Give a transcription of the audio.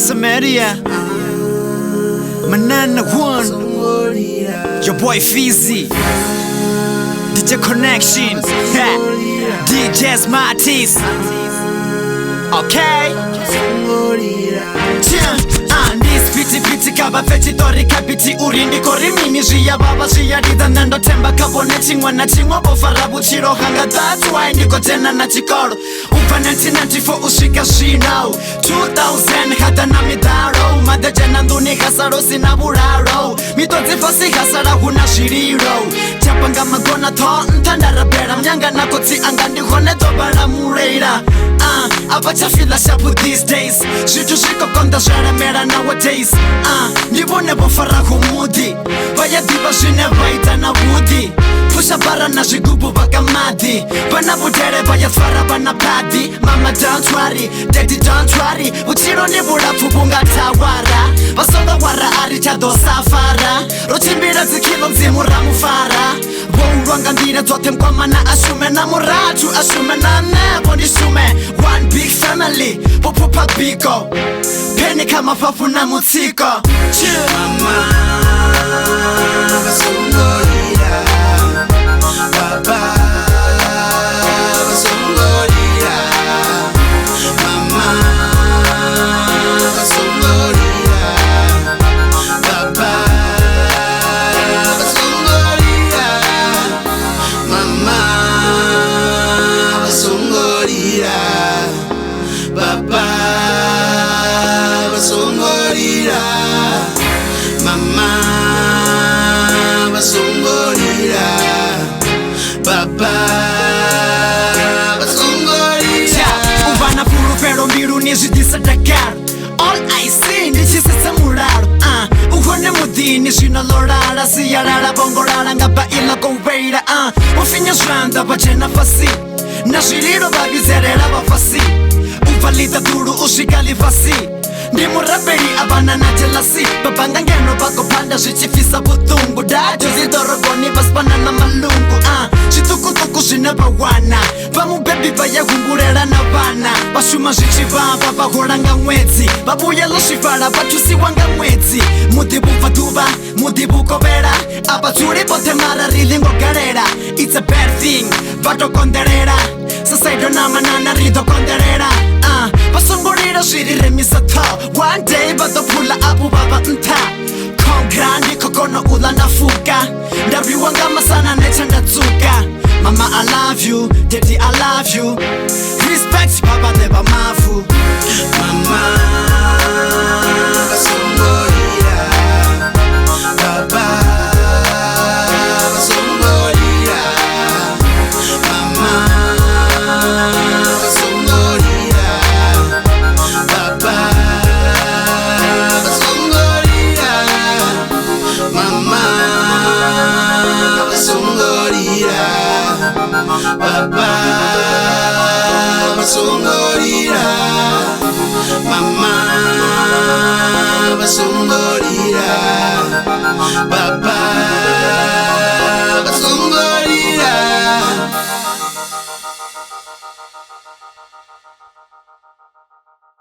Samaria, Manana One, your boy Fizzy, DJ Connection, DJ Smarties. Okay? Piti kaba feti tori kapiti urindi kori mini jia baba jia rida nando temba kabone chingwa na chingwa bofara buchiro hanga. That's why ndiko tena na chikoro upa 1994 ushika shinao 2000 hata na midaro mada jena nduni hasaro sina buraro mitozi fasi hasara huna shiriro chapanga magona to ntandara bera mnyanga na koti anga ndihone dobara mureira. Abacha fila shapu these days shitu shiko konda shara mera nowadays. Nibone bofara humudi Vaya diba shine vaita na wudi Pusha bara na shigubu baka madi Bana butere vaya fara bana padi. Mama don't worry, daddy don't worry Uchiro nibura fubunga tawara Basonga wara arichado safara Rochimbira zikilo mzimu ramufara Wawanga ndira zote mkwamana ashume na muratu ashume na nebo nishume. One big family, popopa biko Peni kama papu na mutiko. Mama, basungorira Baba, basungorira Mama, basungorira Baba, basungorira Mama, basungorira Baba, basungorira Mama, basungorira Baba, basungorira. Uvana puru pero mbiru nijidisa Dakar. All I see nijisisa muraro. Uhone mudini shino lorara siyarara bongorara ngapa ila koweira. Ufinya shanda bachena fasi na shiriro babizerera bafasi. Uvalita duru ushikali fasi Ndi muraperi abana na jelasi Babanga ngeno bako panda shichifisa butungu Dajo zidorogoni baspana na malungu Shitukutuku shineba wana Bamu baby baya humburera na bana Bashuma shichibaba bahoranga mwezi Babuya loshivara batusi wanga mwezi Mudibu faduba, mudibu kobera Abaturi bote mara rilingo garera. It's a bad thing, bato konderera Sasaido na manana rido konderera. Basungorira shirire misato. One day bato pula abu baba nta Kongrani kokono ula nafuka Ndaviwanga masana nechanda tsuka. Mama I love you, daddy I love you Respect baba neba mafu. Mama, basungorira Baba, basungorira Mama, basungorira Baba, basungorira Mama, basungorira Baba, basungorira Mama, basungorira Baba,